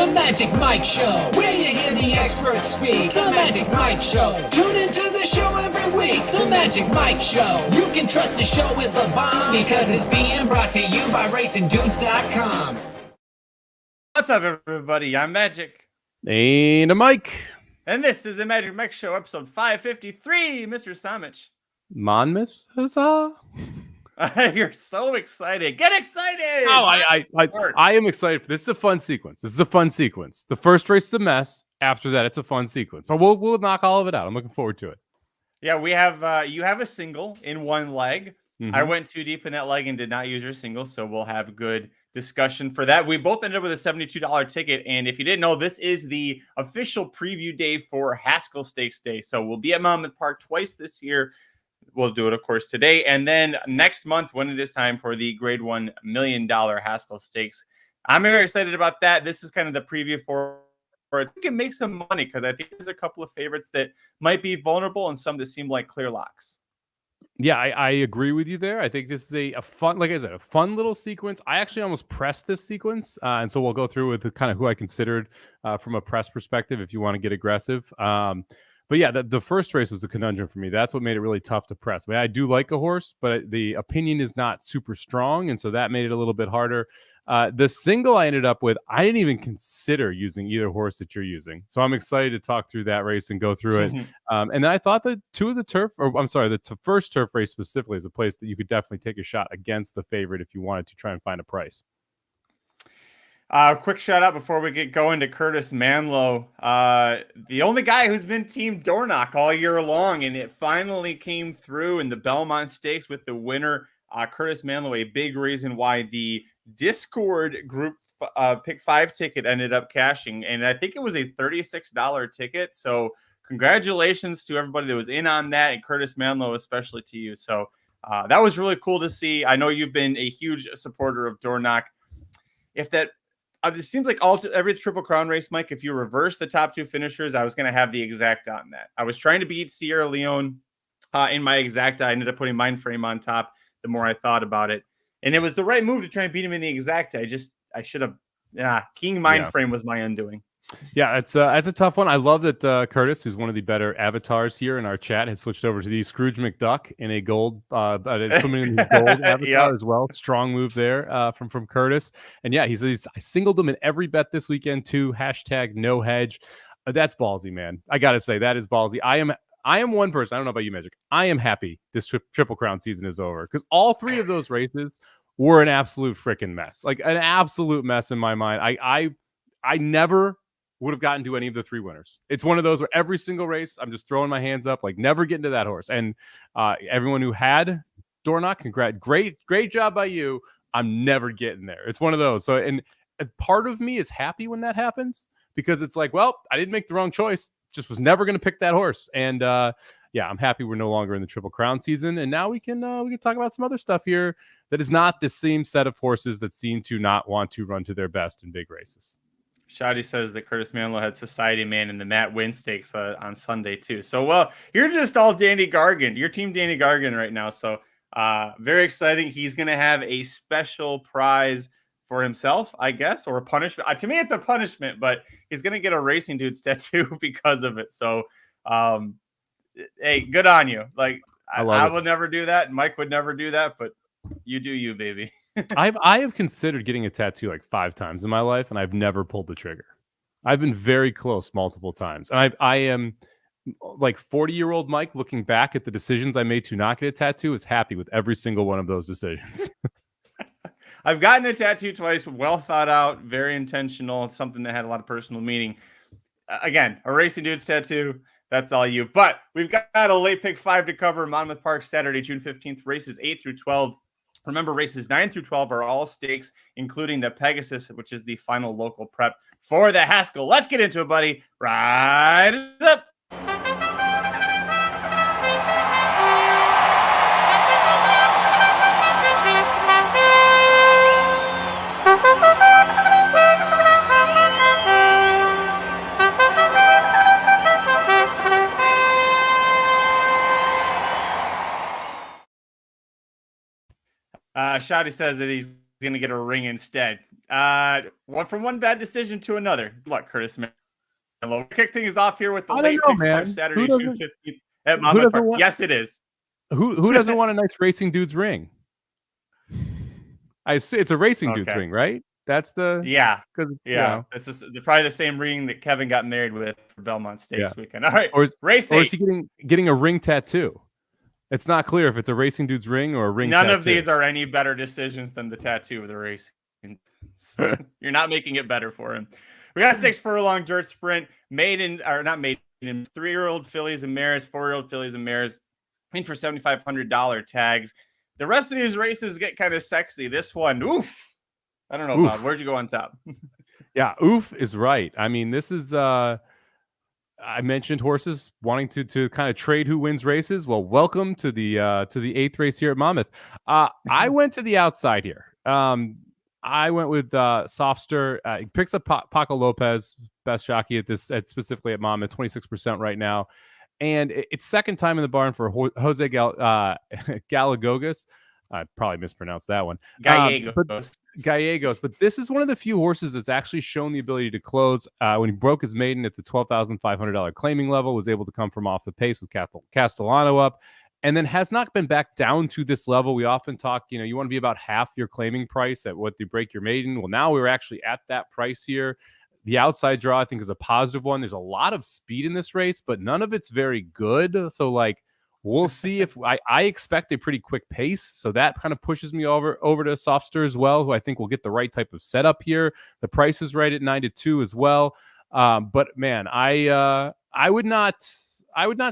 The Magic Mike Show, where you hear the experts speak. The Magic Mike Show. Tune into the show every week. The Magic Mike Show. You can trust the show is the bomb because it's being brought to you by RacingDudes.com. What's up, everybody? I'm Magic. And a Mike. And this is the Magic Mike Show, episode 553, Mr. Somich. Monmouth, huzzah. You're so excited. Get excited! Oh, I am excited. This is a fun sequence. The first race is a mess. After that, it's a fun sequence. But we'll knock all of it out. I'm looking forward to it. Yeah, we have you have a single in one leg. Mm-hmm. I went too deep in that leg and did not use your single, so we'll have good discussion for that. We both ended up with a $72 ticket, and if you didn't know, this is the official preview day for Haskell Stakes Day. So we'll be at Monmouth Park twice this year. We'll do it, of course, today. And then next month, when it is time for the Grade 1 $1 million Haskell Stakes. I'm very excited about that. This is kind of the preview for I think it makes some money because I think there's a couple of favorites that might be vulnerable and some that seem like clear locks. Yeah, I agree with you there. I think this is a fun, like I said, a fun little sequence. I actually almost pressed this sequence. And so we'll go through with kind of who I considered from a press perspective if you want to get aggressive. But yeah, the first race was a conundrum for me. That's what made it really tough to press. I mean, I do like a horse, but the opinion is not super strong. And so that made it a little bit harder. The single I ended up with, I didn't even consider using either horse that you're using. So I'm excited to talk through that race and go through it. And then I thought that the first turf race specifically is a place that you could definitely take a shot against the favorite if you wanted to try and find a price. Quick shout out before we get going to Curtis Manlow, the only guy who's been Team Dornoch all year long, and it finally came through in the Belmont Stakes with the winner, Curtis Manlow, a big reason why the Discord group pick 5 ticket ended up cashing, and I think it was a $36 ticket. So congratulations to everybody that was in on that, and Curtis Manlow especially to you. So that was really cool to see. I know you've been a huge supporter of Dornoch. If that it seems like every Triple Crown race, Mike, if you reverse the top 2 finishers, I was going to have the exact on that. I was trying to beat Sierra Leone in my exact. I ended up putting Mind Frame on top the more I thought about it. And it was the right move to try and beat him in the exact. I should have. King Mind Frame was my undoing. Yeah, it's a tough one. I love that Curtis, who's one of the better avatars here in our chat, has switched over to the Scrooge McDuck in a gold, swimming in his gold avatar as well. Strong move there from Curtis. And yeah, I singled him in every bet this weekend too. #no hedge. That's ballsy, man. I gotta say that is ballsy. I am one person. I don't know about you, Magic. I am happy this Triple Crown season is over because all 3 of those races were an absolute freaking mess, like an absolute mess in my mind. I never would have gotten to any of the 3 winners. It's one of those where every single race, I'm just throwing my hands up, like never getting to that horse. And everyone who had Dornoch, great job by you. I'm never getting there. It's one of those. So, and part of me is happy when that happens because it's like, well, I didn't make the wrong choice. Just was never going to pick that horse. And yeah, I'm happy we're no longer in the Triple Crown season. And now we can talk about some other stuff here that is not the same set of horses that seem to not want to run to their best in big races. Shoddy says that Curtis Manlow had Society Man in the Matt Win Stakes on Sunday too. So, well, you're just all Danny Gargan. You're Team Danny Gargan right now. So, very exciting. He's going to have a special prize for himself, I guess, or a punishment. To me, it's a punishment, but he's going to get a Racing Dudes tattoo because of it. So, hey, good on you. Like, I would never do that. Mike would never do that, but you do you, baby. I have considered getting a tattoo like 5 times in my life, and I've never pulled the trigger. I've been very close multiple times. And I am like 40-year-old Mike looking back at the decisions I made to not get a tattoo is happy with every single one of those decisions. I've gotten a tattoo twice, well thought out, very intentional, something that had a lot of personal meaning. Again, a Racing Dudes tattoo, that's all you. But we've got a late pick 5 to cover. Monmouth Park, Saturday, June 15th, races 8 through 12. Remember, races 9 through 12 are all stakes, including the Pegasus, which is the final local prep for the Haskell. Let's get into it, buddy. Ride it up. Shotty says that he's going to get a ring instead. One bad decision to another. Good luck, Curtis Manlow. We'll kick things off here with the I don't late know, pick for man. Saturday, June 15th at Who Monmouth doesn't Park. want? Yes, it is. Who doesn't want a nice racing dude's ring? I see it's a racing dude's ring, right? That's the yeah. Yeah. This is probably the same ring that Kevin got married with for Belmont Stakes weekend. All right, or is race he getting a ring tattoo? It's not clear if it's a racing dude's ring or a ring. None tattoo. of these are any better decisions than the tattoo of the race. You're not making it better for him. We got 6 furlong dirt sprint, not maiden, 3-year-old fillies and mares, 4-year-old fillies and mares, in for $7,500 tags. The rest of these races get kind of sexy. This one, oof. I don't know, Bob. Where'd you go on top? Yeah, oof is right. I mean, this is I mentioned horses wanting to kind of trade who wins races. Well, welcome to the 8th race here at Monmouth. I went to the outside here. I went with Softster. He picks up Paco Lopez, best jockey specifically at Monmouth, 26% right now. And it's second time in the barn for Jose Gallegos. I probably mispronounced that one. Gallegos. But this is one of the few horses that's actually shown the ability to close. When he broke his maiden at the $12,500 claiming level, was able to come from off the pace with Castellano up, and then has not been back down to this level. We often talk, you want to be about half your claiming price at what you break your maiden. Well, now we're actually at that price here. The outside draw, I think, is a positive one. There's a lot of speed in this race, but none of it's very good. So, we'll see if I expect a pretty quick pace. So that kind of pushes me over to Softster as well, who I think will get the right type of setup here. The price is right at 9-2 as well. But man, I would not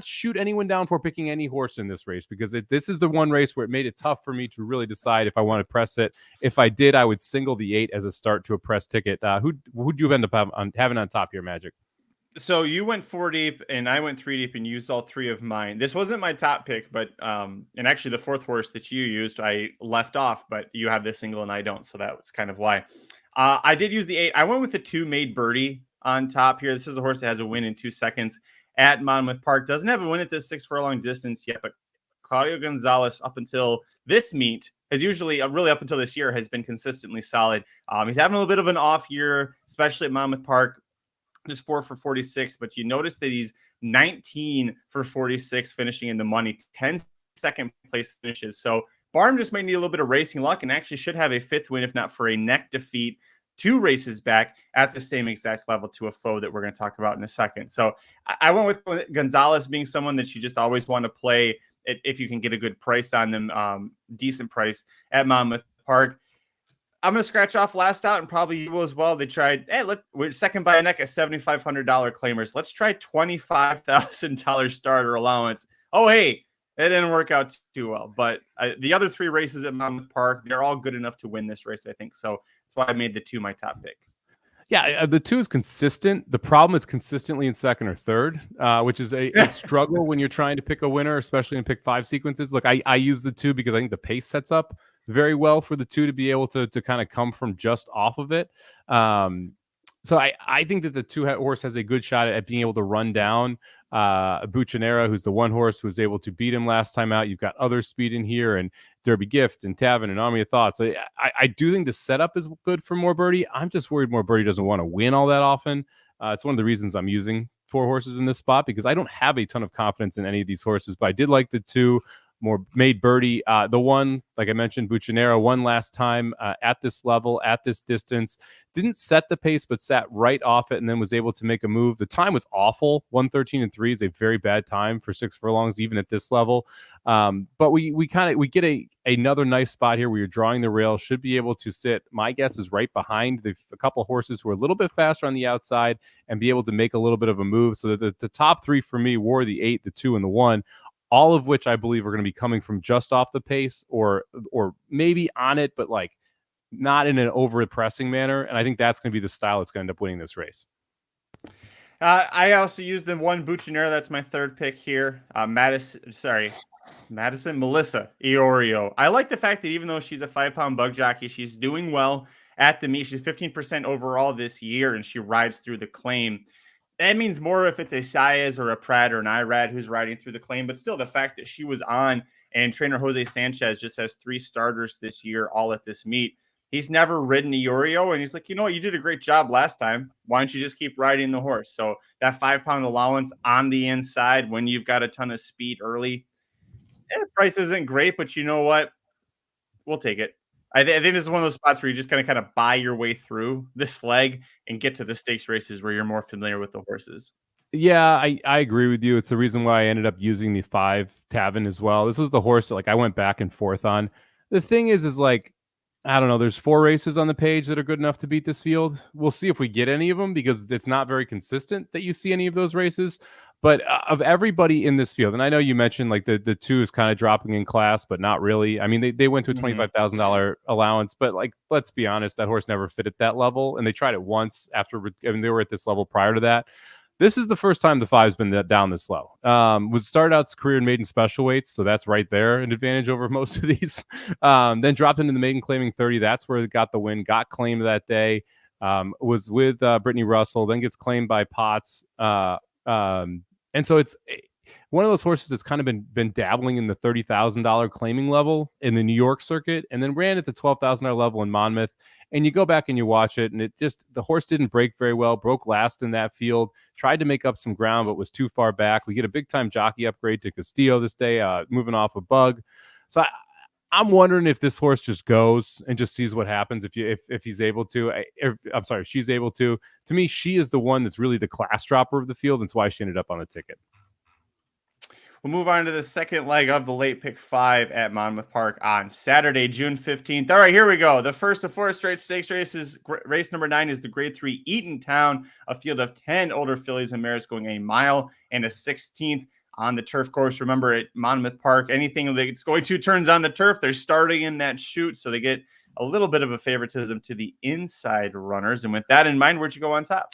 shoot anyone down for picking any horse in this race, because this is the one race where it made it tough for me to really decide if I want to press it. If I did, I would single the 8 as a start to a press ticket. Who'd you end up having on top here, Magic? So you went 4 deep and I went 3 deep and used all 3 of mine. This wasn't my top pick, but and actually the 4th horse that you used, I left off, but you have this single and I don't. So that was kind of why. I did use the 8. I went with the 2 Made Birdie on top here. This is a horse that has a win in 2 seconds at Monmouth Park. Doesn't have a win at this 6 furlong distance yet, but Claudio Gonzalez up until this meet has usually, really up until this year, has been consistently solid. He's having a little bit of an off year, especially at Monmouth Park. Just 4 for 46, but you notice that he's 19 for 46 finishing in the money, 10 second place finishes. So Barn just might need a little bit of racing luck and actually should have a 5th win, if not for a neck defeat 2 races back at the same exact level to a foe that we're going to talk about in a second. So I went with Gonzalez being someone that you just always want to play if you can get a good price on them, decent price at Monmouth Park. I'm going to scratch off Last Out, and probably you will as well. They tried, we're second by a neck at $7,500 claimers. Let's try $25,000 starter allowance. Oh, hey, it didn't work out too well. But the other 3 races at Monmouth Park, they're all good enough to win this race, I think. So that's why I made the 2 my top pick. Yeah, the 2 is consistent. The problem is consistently in second or third, which is a struggle when you're trying to pick a winner, especially in pick 5 sequences. Look, I use the 2 because I think the pace sets up very well for the 2 to be able to kind of come from just off of it. So I think that the 2 horse has a good shot at being able to run down Buchanera, who's the 1 horse who was able to beat him last time out. You've got other speed in here, and Derby Gift and Tavern and Army of Thoughts. So I do think the setup is good for More Birdie. I'm just worried More Birdie doesn't want to win all that often. It's one of the reasons I'm using 4 horses in this spot, because I don't have a ton of confidence in any of these horses, but I did like the 2. More Made Birdie. The 1, like I mentioned, Buchanera won last time at this level, at this distance. Didn't set the pace, but sat right off it and then was able to make a move. The time was awful. 1:13.3 is a very bad time for 6 furlongs, even at this level. But we get another nice spot here where you're drawing the rail. Should be able to sit. My guess is right behind a couple of horses who are a little bit faster on the outside and be able to make a little bit of a move. So that the top 3 for me were the 8, the 2, and the 1. All of which I believe are going to be coming from just off the pace or maybe on it, but not in an over-pressing manner. And I think that's going to be the style that's going to end up winning this race. I also used the 1 Buchanera. That's my 3rd pick here. Melissa Iorio. I like the fact that even though she's a 5-pound bug jockey, she's doing well at the meet. She's 15% overall this year, and she rides through the claim. That means more if it's a Saez or a Pratt or an Irad who's riding through the claim, but still the fact that she was on, and trainer Jose Sanchez just has 3 starters this year, all at this meet. He's never ridden a Iorio, and he's like, you know what, you did a great job last time. Why don't you just keep riding the horse? So that 5-pound allowance on the inside when you've got a ton of speed early, price isn't great, but you know what? We'll take it. I think this is one of those spots where you just kind of buy your way through this leg and get to the stakes races where you're more familiar with the horses. Yeah, I agree with you. It's the reason why I ended up using the 5 Tavern as well. This was the horse that like I went back and forth on. The thing is like I don't know. There's 4 races on the page that are good enough to beat this field. We'll see if we get any of them because it's not very consistent that you see any of those races. But of everybody in this field, and I know you mentioned like the 2 is kind of dropping in class, but not really. I mean, they went to a $25,000 allowance, but like let's be honest, that horse never fit at that level, and they tried it once after. I mean, they were at this level prior to that. This is the first time the 5's been down this low. Was started out his career in maiden special weights, so that's right there an advantage over most of these. Then dropped into the maiden claiming 30. That's where it got the win. Got claimed that day. Was with Brittany Russell. Then gets claimed by Potts. And so it's one of those horses that's kind of been dabbling in the $30,000 claiming level in the New York circuit, and then ran at the $12,000 level in Monmouth. And you go back and you watch it, and the horse didn't break very well, broke last in that field, tried to make up some ground, but was too far back. We get a big time jockey upgrade to Castillo this day, moving off a bug. So I'm wondering if this horse just goes and just sees what happens if he's able to. I'm sorry, if she's able to. To me, she is the one that's really the class dropper of the field. That's why she ended up on the ticket. We'll move on to the second leg of the late pick 5 at Monmouth Park on Saturday, June 15th. All right, here we go. The first of 4 straight stakes races. Race number 9 is the Grade 3 Eatontown, a field of 10 older fillies and mares going a mile and a 16th on the turf course. Remember, at Monmouth Park, anything that's going 2 turns on the turf, they're starting in that chute, so they get a little bit of a favoritism to the inside runners. And with that in mind, where'd you go on top?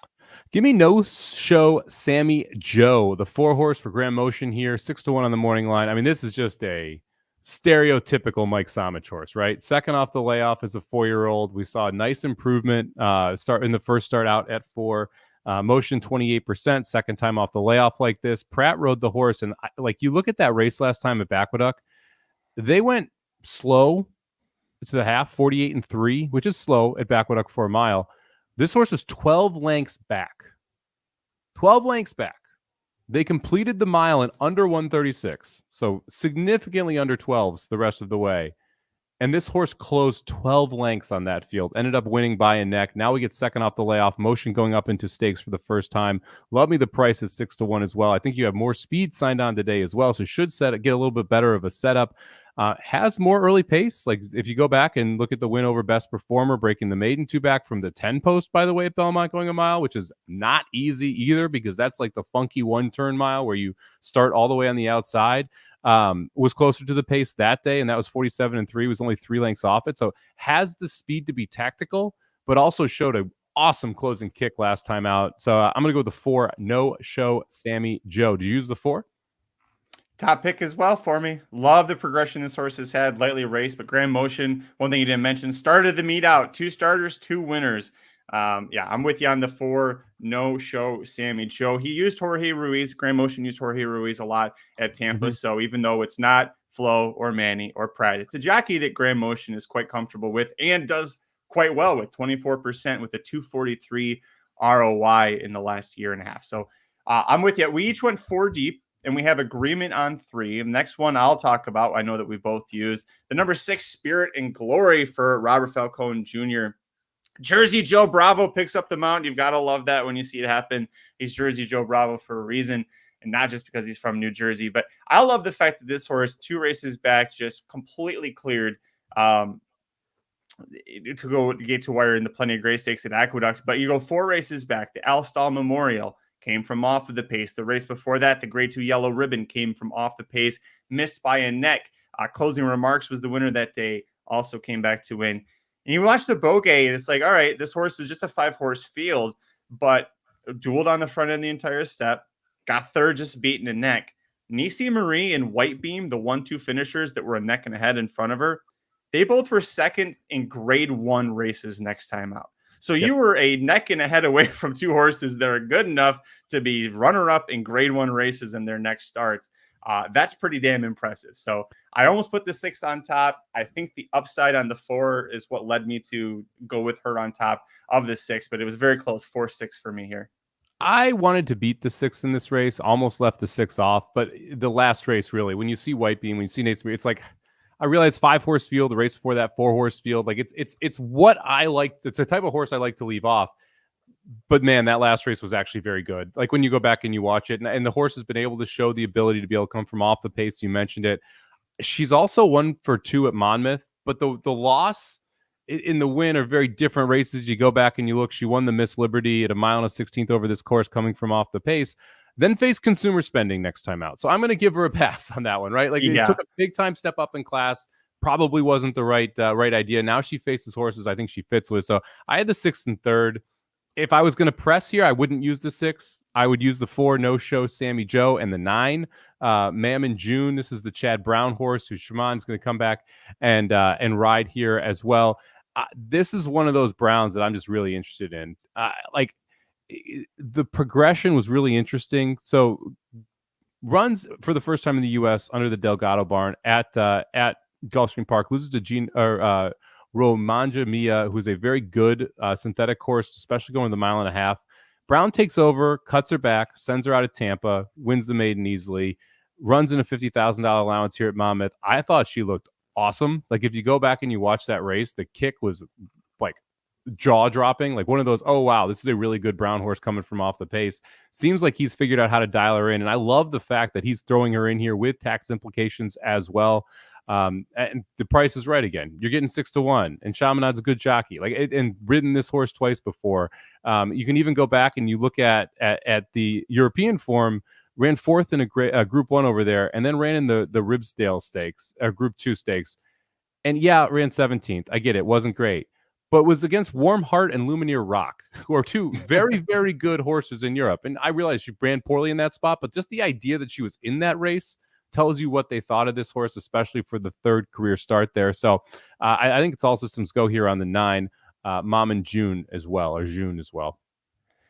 Give me No Show Sammy Joe, the 4-horse for Grand Motion here, 6-1 on the morning line. I mean, this is just a stereotypical Mike Somich horse, right? Second off the layoff as a 4-year-old. We saw a nice improvement start in the first start out at 4. Motion 28%, second time off the layoff like this. Pratt rode the horse, and like you look at that race last time at Aqueduct, they went slow to the half, 48-3, which is slow at Aqueduct for a mile. This horse is 12 lengths back. 12 lengths back. They completed the mile in under 136, so significantly under 12s the rest of the way. And this horse closed 12 lengths on that field, ended up winning by a neck. Now we get second off the layoff, Motion going up into stakes for the first time. Love me the price is 6-1 as well. I think you have more speed signed on today as well, so should get a little bit better of a setup. Has more early pace. Like if you go back and look at the win over Best Performer, breaking the maiden 2 back from the 10 post, by the way, at Belmont going a mile, which is not easy either because that's like the funky 1-turn mile where you start all the way on the outside. Was closer to the pace that day, and that was 47-3, was only 3 lengths off it. So has the speed to be tactical, but also showed an awesome closing kick last time out. So I'm going to go with the 4, No Show Sammy Joe. Did you use the 4? Top pick as well for me. Love the progression this horse has had, lightly raced, but Grand Motion, one thing you didn't mention, started the meet out. 2 starters, 2 winners. Yeah, I'm with you on the 4, No Show Sammy Joe. He used Jorge Ruiz. Grand Motion used Jorge Ruiz a lot at Tampa. So even though it's not Flo or Manny or Pratt, it's a jockey that Grand Motion is quite comfortable with and does quite well with, 24% with a 243 ROI in the last year and a half. So I'm with you. We each went 4 deep, and we have agreement on 3. The next one I'll talk about, I know that we both used the number 6, Spirit and Glory for Robert Falcone Jr. Jersey Joe Bravo picks up the mount. You've got to love that when you see it happen. He's Jersey Joe Bravo for a reason, and not just because he's from New Jersey. But I love the fact that this horse, 2 races back, just completely cleared to go gate to wire in the Plenty of Gray Stakes at Aqueduct. But you go 4 races back. The Alstall Memorial came from off of the pace. The race before that, the Grade 2 Yellow Ribbon, came from off the pace, missed by a neck. Closing Remarks was the winner that day, also came back to win. And you watch the Bunge, and it's like, all right, this horse was just a 5-horse field, but dueled on the front end the entire step, got third, just beaten a neck. Nisi Marie and White Beam, the 1-2 finishers that were a neck and a head in front of her, they both were second in Grade 1 races next time out. So you were a neck and a head away from 2 horses that are good enough to be runner-up in Grade 1 races in their next starts. That's pretty damn impressive. So I almost put the 6 on top. I think the upside on the 4 is what led me to go with her on top of the 6, but it was very close, 4-6 for me here. I wanted to beat the 6 in this race, almost left the 6 off, but the last race, really, when you see White Beam, when you see Nate Smith, it's like, I realize 5-horse field, the race before that 4-horse field, like it's what I like. It's a type of horse I like to leave off. But man, that last race was actually very good. Like when you go back and you watch it, and the horse has been able to show the ability to be able to come from off the pace. You mentioned it. She's also 1 for 2 at Monmouth, but the loss in the win are very different races. You go back and you look, she won the Miss Liberty at a mile and a 16th over this course coming from off the pace, then face consumer spending next time out. So I'm going to give her a pass on that one, right? Like it took a big time step up in class, probably wasn't the right idea. Now she faces horses I think she fits with. So I had the 6th and 3rd. If I was going to press here, I wouldn't use the 6. I would use the 4, No Show, Sammy Joe, and the 9, Mammon June. This is the Chad Brown horse who Shaman's going to come back and ride here as well. This is one of those Browns that I'm just really interested in. The progression was really interesting. So runs for the first time in the U.S. under the Delgado barn at Gulfstream Park, loses to Romanja Mia, who's a very good synthetic horse, especially going the 1.5 miles. Brown takes over, cuts her back, sends her out of Tampa, wins the maiden easily, runs in a $50,000 allowance here at Monmouth. I thought she looked awesome. Like if you go back and you watch that race, the kick was like jaw dropping, like one of those, oh wow, this is a really good Brown horse coming from off the pace. Seems like he's figured out how to dial her in, and I love the fact that he's throwing her in here with tax implications as well. And the price is right again. You're getting 6-1, and Chaminad's a good jockey, and ridden this horse twice before. You can even go back and you look at the European form. Ran 4th in a Group 1 over there, and then ran in the Ribsdale Stakes, Group 2 Stakes. And yeah, ran 17th. I get it. Wasn't great. But was against Warm Heart and Lumineer Rock, who are 2 very, very good horses in Europe. And I realized she ran poorly in that spot, but just the idea that she was in that race tells you what they thought of this horse, especially for the 3rd career start there. So I think it's all systems go here on the 9, Mom and June as well.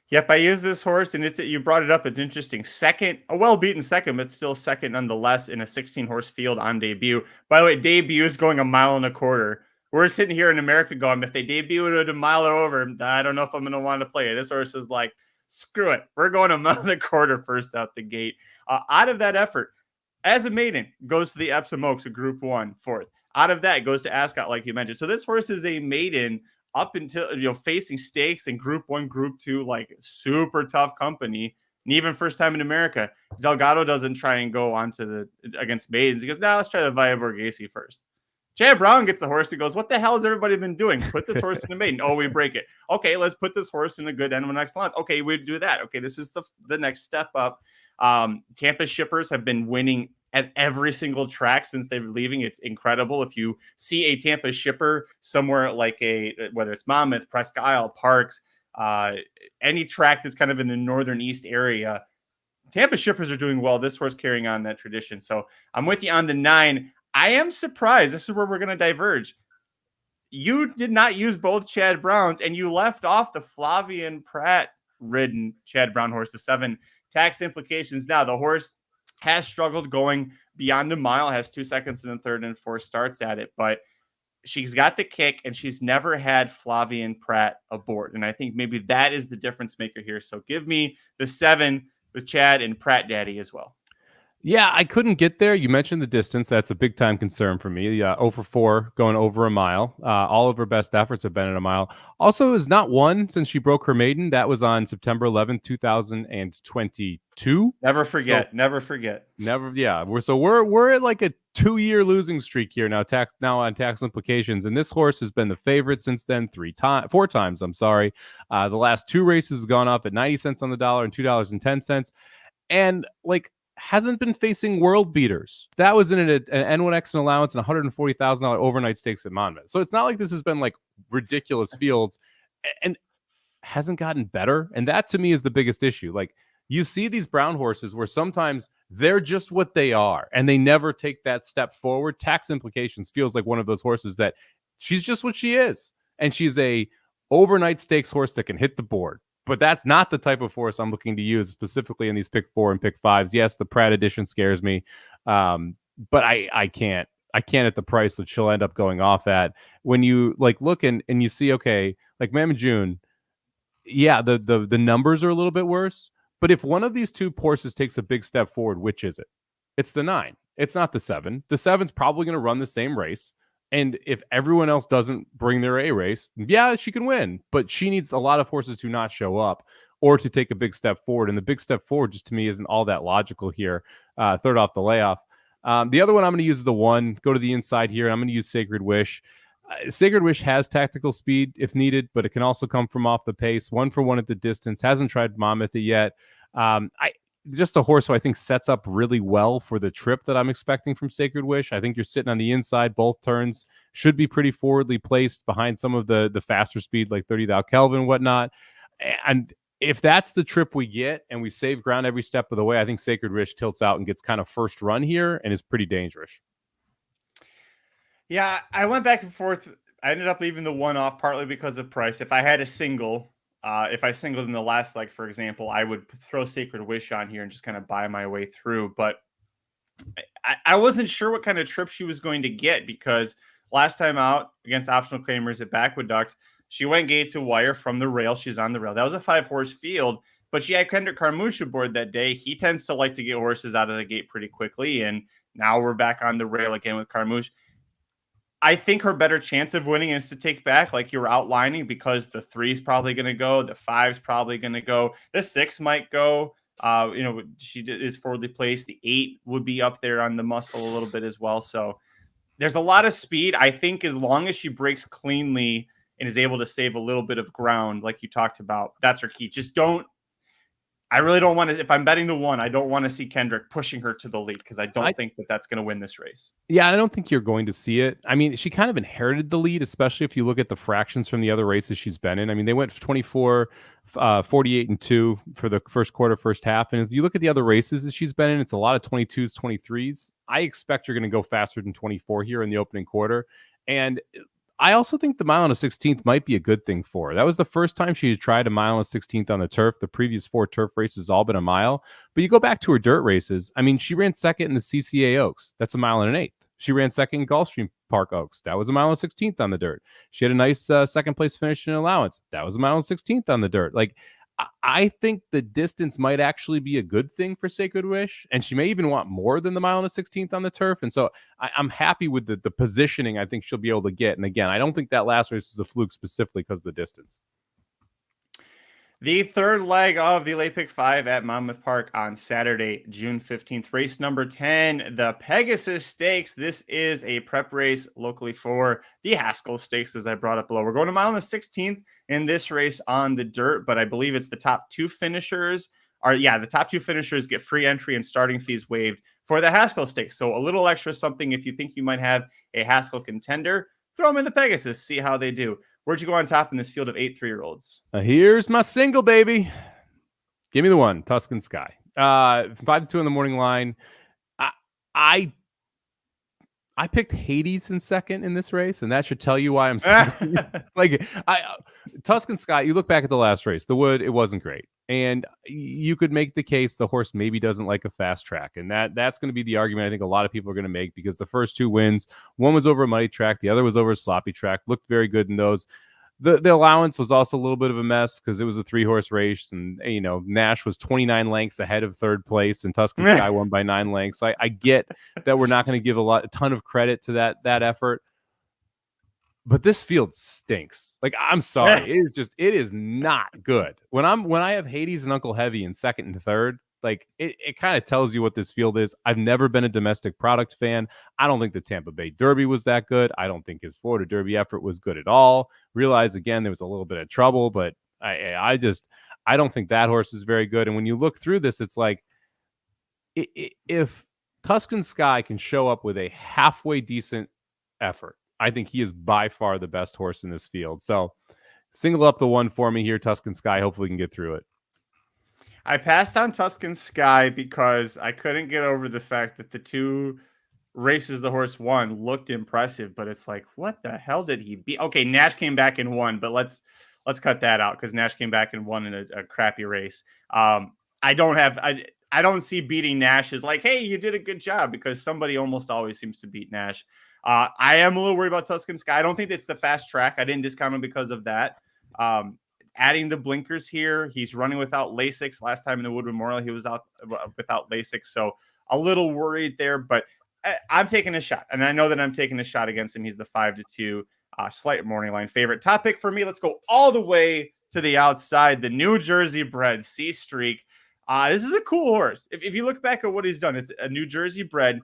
Yep, I use this horse, and you brought it up. It's interesting. Second, a well-beaten second, but still second nonetheless in a 16-horse field on debut. By the way, debut is going 1.25 miles. We're sitting here in America going, if they debut it at 1 mile or over, I don't know if I'm going to want to play it. This horse is like, screw it. We're going 1.25 miles first out the gate. Out of that effort, as a maiden, goes to the Epsom Oaks, a Group 1, 4th. Out of that, goes to Ascot, like you mentioned. So this horse is a maiden up until, facing stakes in Group 1, Group 2, like super tough company. And even first time in America, Delgado doesn't try and go against maidens. He goes, let's try the Via Borghese first. Chad Brown gets the horse. He goes, what the hell has everybody been doing? Put this horse in a maiden. Oh, we break it. Okay, let's put this horse in a good N1 Excellence. Okay, we do that. Okay, this is the next step up. Tampa shippers have been winning at every single track since they're leaving. It's incredible. If you see a Tampa shipper somewhere like whether it's Monmouth, Presque Isle, Parks, any track that's kind of in the northern east area, Tampa shippers are doing well. This horse carrying on that tradition. So I'm with you on the 9. I am surprised. This is where we're going to diverge. You did not use both Chad Browns, and you left off the Flavian Pratt ridden Chad Brown horse, the 7. Tax implications. Now, the horse has struggled going beyond 1 mile, has 2 seconds in the 3rd and 4th starts at it, but she's got the kick, and she's never had Flavian Pratt aboard. And I think maybe that is the difference maker here. So give me the 7 with Chad and Pratt Daddy as well. Yeah, I couldn't get there. You mentioned the distance. That's a big time concern for me. 0 for 4 going over 1 mile. All of her best efforts have been at 1 mile. Also is not won since she broke her maiden. That was on September 11th, 2022. Never forget. Yeah. We're at like a 2-year losing streak here now on tax implications. And this horse has been the favorite since then 4 times. I'm sorry. The last 2 races has gone off at 90 cents on the dollar and $2.10. And hasn't been facing world beaters. That was in an N1X allowance and $140,000 overnight stakes at Monmouth. So it's not like this has been like ridiculous fields and hasn't gotten better. And that to me is the biggest issue. Like you see these Brown horses where sometimes they're just what they are and they never take that step forward. Tax implications feels like one of those horses that she's just what she is. And she's a overnight stakes horse that can hit the board. but that's not the type of horse I'm looking to use specifically in these pick 4 and pick 5s. Yes, the Pratt edition scares me, but I can't at the price that she'll end up going off at. When you like look and you see, okay, like Mam June, yeah, the numbers are a little bit worse, but if one of these two horses takes a big step forward, which is it? It's the 9. It's not the 7. The 7's probably going to run the same race. And if everyone else doesn't bring their A race, yeah, she can win. But she needs a lot of horses to not show up or to take a big step forward. And the big step forward just to me isn't all that logical here. Third off the layoff. The other one I'm going to use is the 1. Go to the inside here. I'm going to use Sacred Wish. Sacred Wish has tactical speed if needed, but it can also come from off the pace. 1-for-1 at the distance. Hasn't tried Monmouth yet. Just a horse who I think sets up really well for the trip that I'm expecting from Sacred Wish. I think you're sitting on the inside. Both turns should be pretty forwardly placed behind some of the faster speed like 30 thou Kelvin and whatnot. And if that's the trip we get and we save ground every step of the way, I think Sacred Wish tilts out and gets kind of first run here and is pretty dangerous. Yeah, I went back and forth. I ended up leaving the 1 off partly because of price. If I had a single, if I singled in the last leg, for example, I would throw Sacred Wish on here and just kind of buy my way through. But I wasn't sure what kind of trip she was going to get because last time out against optional claimers at Backwood, she went gate to wire from the rail. She's on the rail. That was a 5-horse field, but she had Kendrick Carmouche aboard that day. He tends to like to get horses out of the gate pretty quickly, and now we're back on the rail again with Carmouche. I think her better chance of winning is to take back, like you were outlining, because the 3's probably going to go, the 5's probably going to go, the 6 might go. She is forwardly placed. The 8 would be up there on the muscle a little bit as well. So there's a lot of speed. I think as long as she breaks cleanly and is able to save a little bit of ground, like you talked about, that's her key. Just I really don't want to, if I'm betting the 1, I don't want to see Kendrick pushing her to the lead because I don't think that that's going to win this race. Yeah, I don't think you're going to see it. I mean, she kind of inherited the lead, especially if you look at the fractions from the other races she's been in. I mean, they went 24, 48 and 2 for the first quarter, first half. And if you look at the other races that she's been in, it's a lot of 22s, 23s. I expect you're going to go faster than 24 here in the opening quarter. And I also think the mile and a 16th might be a good thing for her. That was the first time she had tried a mile and a 16th on the turf. The previous 4 turf races all been a mile. But you go back to her dirt races. I mean, she ran second in the CCA Oaks. That's a mile and an 1/8. She ran second in Gulfstream Park Oaks. That was a mile and 16th on the dirt. She had a nice second place finish in allowance. That was a mile and 16th on the dirt. Like, I think the distance might actually be a good thing for Sacred Wish, and she may even want more than the mile and a 16th on the turf. And so I'm happy with the positioning I think she'll be able to get. And again, I don't think that last race was a fluke specifically because of the distance. The third leg of the late pick 5 at Monmouth Park on Saturday, June 15th. Race number 10, the Pegasus Stakes. This is a prep race locally for the Haskell Stakes, as I brought up below. We're going to mile and the 16th in this race on the dirt, but I believe it's the top 2 finishers. The top 2 finishers get free entry and starting fees waived for the Haskell Stakes. So a little extra something if you think you might have a Haskell contender, throw them in the Pegasus, see how they do. Where'd you go on top in this field of 8 3-year-olds? Here's my single, baby. Give me the 1, Tuscan Sky. 5-2 in the morning line. I picked Hades in second in this race, and that should tell you why I'm saying like Tuscan Sky. You look back at the last race, the Wood, it wasn't great, and you could make the case the horse maybe doesn't like a fast track, and that's going to be the argument I think a lot of people are going to make because the first 2 wins, one was over a muddy track, the other was over a sloppy track, looked very good in those. The allowance was also a little bit of a mess because it was a 3-horse race, and Nash was 29 lengths ahead of third place, and Tuscan Sky won by 9 lengths. So I get that we're not going to give a ton of credit to that effort, but this field stinks. Like, I'm sorry, it is not good. When I have Hades and Uncle Heavy in second and third, like it kind of tells you what this field is. I've never been a domestic product fan. I don't think the Tampa Bay Derby was that good. I don't think his Florida Derby effort was good at all. Realize again, there was a little bit of trouble, but I don't think that horse is very good. And when you look through this, it's like if Tuscan Sky can show up with a halfway decent effort, I think he is by far the best horse in this field. So single up the 1 for me here, Tuscan Sky. Hopefully we can get through it. I passed on Tuscan Sky because I couldn't get over the fact that the 2 races the horse won looked impressive, but it's like, what the hell did he beat? Okay, Nash came back and won, but let's let's cut that out because Nash came back and won in a crappy race. I don't see beating Nash as like, hey, you did a good job, because somebody almost always seems to beat Nash. I am a little worried about Tuscan Sky. I don't think it's the fast track. I didn't discount him because of that. Adding the blinkers here, he's running without Lasix. Last time in the Wood Memorial, he was out without Lasix, so a little worried there. But I'm taking a shot, and I know that I'm taking a shot against him. He's the 5-2 slight morning line favorite. Top pick for me. Let's go all the way to the outside. The New Jersey bred C Streak. This is a cool horse. If you look back at what he's done, it's a New Jersey bred,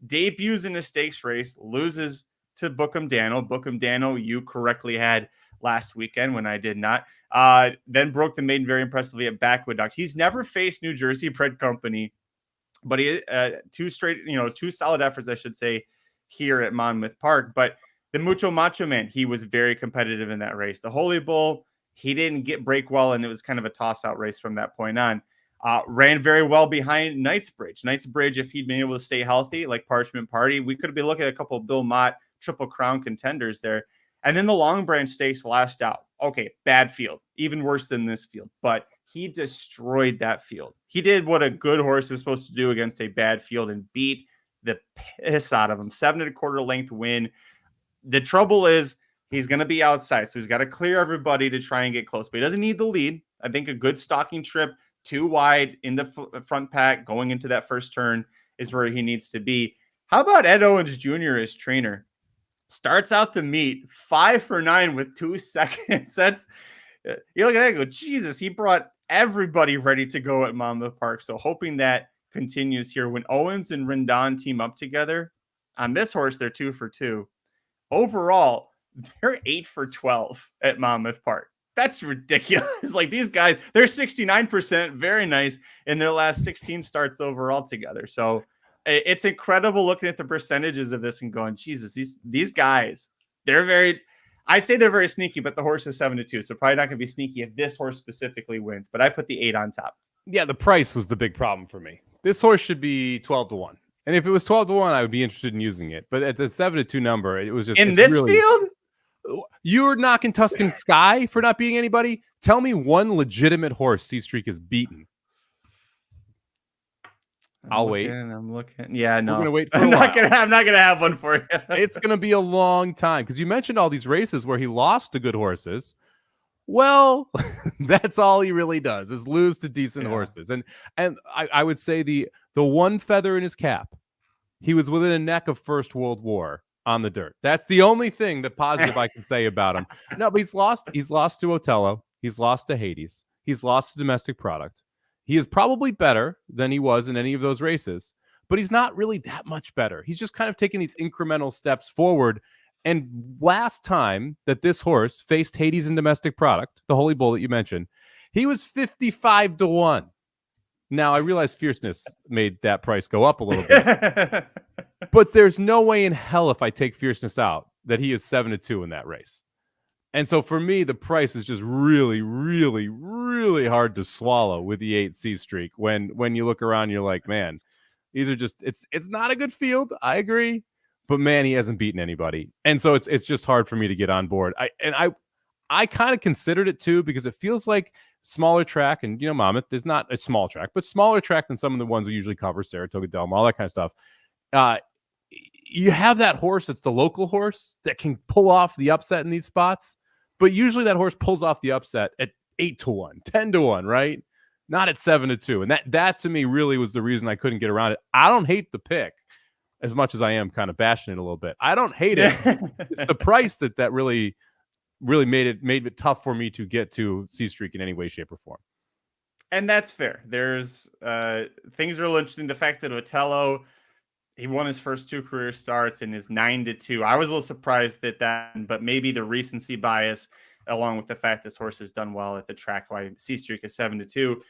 debuts in a stakes race, loses to Bookham Dano. Bookham Dano, you correctly had last weekend when I did not. Then broke the maiden very impressively at Backwood. He's never faced New Jersey bred company, but he two solid efforts, I should say, here at Monmouth Park. But the Mucho Macho Man, he was very competitive in that race. The Holy Bull, he didn't break well, and it was kind of a toss-out race from that point on. Ran very well behind Knightsbridge. Knightsbridge, if he'd been able to stay healthy, like Parchment Party, we could be looking at a couple of Bill Mott Triple Crown contenders there. And then the Long Branch Stakes last out. Okay, bad field, even worse than this field, but he destroyed that field. He did what a good horse is supposed to do against a bad field and beat the piss out of him. 7 1/4 length win. The trouble is he's going to be outside, so he's got to clear everybody to try and get close, but he doesn't need the lead. I think a good stalking trip, 2 wide in the front pack going into that first turn is where he needs to be. How about Ed Owens Jr. as trainer? Starts out the meet 5 for 9 with 2 seconds. That's, you look at that and go, Jesus, he brought everybody ready to go at Monmouth Park. So hoping that continues here. When Owens and Rendon team up together on this horse, they're 2 for 2. Overall, they're 8 for 12 at Monmouth Park. That's ridiculous. Like, these guys, they're 69%, very nice in their last 16 starts overall together. So it's incredible looking at the percentages of this and going, Jesus, these guys, I'd say they're very sneaky, but the horse is 7-2. So probably not going to be sneaky if this horse specifically wins, but I put the 8 on top. Yeah, the price was the big problem for me. This horse should be 12-1. And if it was 12-1, I would be interested in using it. But at the 7-2 number, it was just in this field. You're knocking Tuscan Sky for not beating anybody. Tell me one legitimate horse C Streak has beaten. I'm looking. Yeah, no. We're gonna wait for I'm not gonna have one for you. It's gonna be a long time, because you mentioned all these races where he lost to good horses. Well, that's all he really does is lose to decent horses. And I would say the one feather in his cap, he was within a neck of First World War on the dirt. That's the only thing that positive I can say about him. No, but he's lost to Otello. He's lost to Hades. He's lost to Domestic Product. He is probably better than he was in any of those races, but he's not really that much better. He's just kind of taking these incremental steps forward. And last time that this horse faced Hades in Domestic Product, the Holy Bull that you mentioned, he was 55-1. Now, I realize fierceness made that price go up a little bit, but there's no way in hell, if I take fierceness out, that he is 7-2 in that race. And so for me, the price is just really, really, really hard to swallow with the 8 C Streak. When you look around, you're like, man, these are just, it's not a good field. I agree, but man, he hasn't beaten anybody. And so it's just hard for me to get on board. I kind of considered it too, because it feels like smaller track, and Monmouth is not a small track, but smaller track than some of the ones we usually cover, Saratoga, Del Mar, all that kind of stuff. You have that horse that's the local horse that can pull off the upset in these spots, but usually that horse pulls off the upset at 8-1, 10-1, right? Not at 7-2. And that to me really was the reason I couldn't get around it. I don't hate the pick as much as I am kind of bashing it a little bit. I don't hate it. It's the price that really made it tough for me to get to C Streak in any way, shape, or form. And that's fair. There's things are a little interesting. The fact that Otello, he won his first 2 career starts and is 9-2. I was a little surprised at that, but maybe the recency bias, along with the fact this horse has done well at the track, why C Streak is 7-2.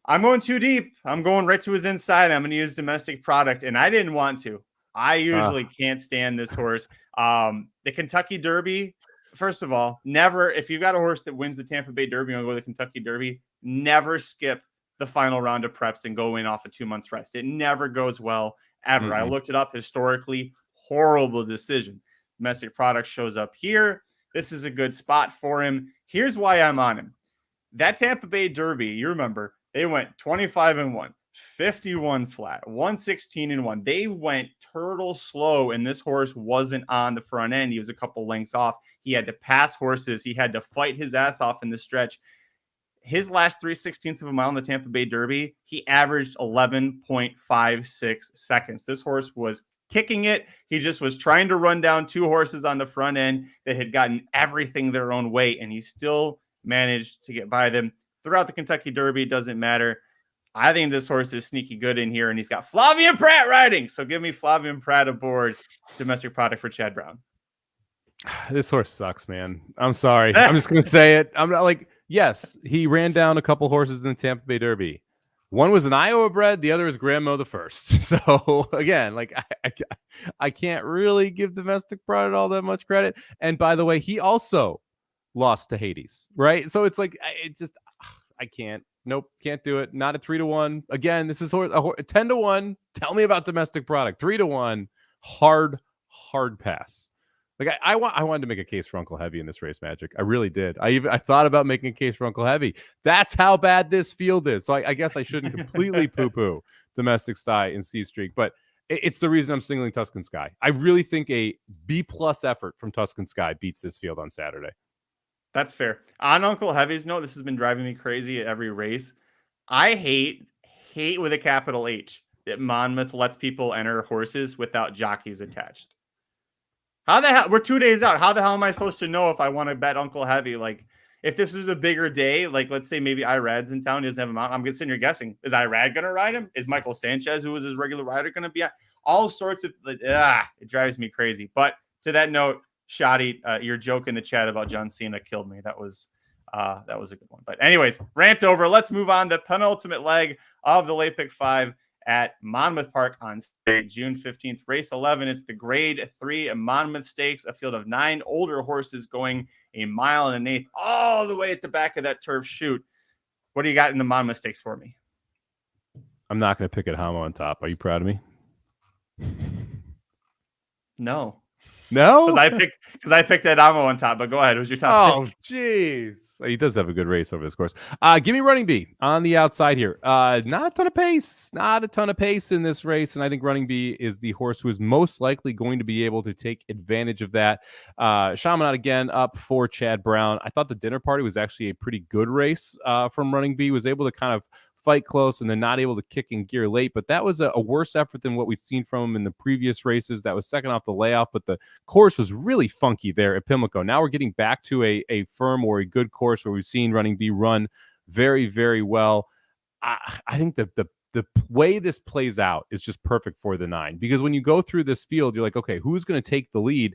I'm going too deep. I'm going right to his inside. I'm going to use Domestic Product, and I didn't want to. I usually can't stand this horse. The Kentucky Derby, first of all, never, if you've got a horse that wins the Tampa Bay Derby and go to the Kentucky Derby, never skip the final round of preps and go in off a 2 months rest. It never goes well, ever. Mm-hmm. I looked it up historically. Horrible decision. Domestic Product shows up here. This is a good spot for him. Here's why I'm on him. That Tampa Bay Derby, you remember, they went 25-1, 51 flat, 116-1. They went turtle slow, and this horse wasn't on the front end. He was a couple lengths off. He had to pass horses. He had to fight his ass off in the stretch. His last 3/16 of a mile in the Tampa Bay Derby, he averaged 11.56 seconds. This horse was kicking it. He just was trying to run down two horses on the front end that had gotten everything their own way, and he still managed to get by them throughout the Kentucky Derby. It doesn't matter. I think this horse is sneaky good in here, and he's got Flavien Prat riding. So give me Flavien Prat aboard. Domestic product for Chad Brown. This horse sucks, man. I'm sorry. I'm just going to say it. I'm not like, yes, he ran down a couple horses in the Tampa Bay Derby. One was an Iowa bred. The other is Grandmo the First. So again, like I can't really give Domestic Product all that much credit. And by the way, he also lost to Hades, right? So it's like, I can't. Nope, can't do it. Not a 3-1. Again, this is a 10-1. Tell me about Domestic Product. 3-1. Hard pass. Like I wanted to make a case for Uncle Heavy in this race, Magic. I really did. I thought about making a case for Uncle Heavy. That's how bad this field is. So I guess I shouldn't completely poo-poo Domestic Sty and C Streak, but it's the reason I'm singling Tuscan Sky. I really think a B+ effort from Tuscan Sky beats this field on Saturday. That's fair. On Uncle Heavy's note, this has been driving me crazy at every race. I hate with a capital H that Monmouth lets people enter horses without jockeys attached. How the hell? We're 2 days out. How the hell am I supposed to know if I want to bet Uncle Heavy? Like, if this is a bigger day, like let's say maybe Irad's in town, he doesn't have a mount. I'm sitting here guessing. Is Irad going to ride him? Is Michael Sanchez, who was his regular rider, going to be at? All sorts of, it drives me crazy. But to that note, Shoddy, your joke in the chat about John Cena killed me. That was a good one. But anyways, rant over. Let's move on. The penultimate leg of the late pick 5 at Monmouth Park on Saturday, June 15th. Race 11. It's the Grade 3 Monmouth Stakes, a field of 9 older horses going a mile and an eighth all the way at the back of that turf chute. What do you got in the Monmouth Stakes for me? I'm not going to pick at Hamo on top. Are you proud of me? No. No, because I picked Adamo on top. But go ahead. Who's your top pick? Jeez, he does have a good race over this course. Give me Running B on the outside here. Not a ton of pace in this race, and I think Running B is the horse who is most likely going to be able to take advantage of that. Chaminade again up for Chad Brown. I thought the dinner party was actually a pretty good race from Running B. Was able to kind of fight close and then not able to kick in gear late, but that was a worse effort than what we've seen from him in the previous races. That was second off the layoff, but the course was really funky there at Pimlico. Now we're getting back to a firm or a good course where we've seen Running B run very, very well. I think the way this plays out is just perfect for the 9, because when you go through this field, you're like, okay, who's going to take the lead?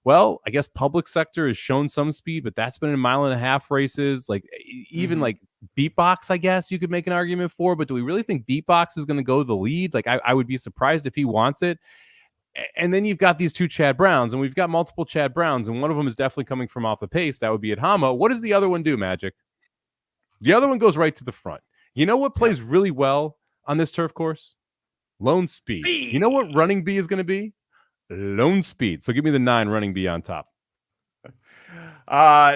Well, I guess Public Sector has shown some speed, but that's been in 1.5 mile races. Like even like Beatbox, I guess you could make an argument for, but do we really think Beatbox is going to go the lead? Like I would be surprised if he wants it. And then you've got these 2 Chad Browns, and we've got multiple Chad Browns, and one of them is definitely coming from off the pace. That would be at Hamo. What does the other one do, Magic? The other one goes right to the front. You know what plays really well on this turf course? Lone Speed. You know what Running B is going to be? Lone Speed. So give me the 9 Running B on top.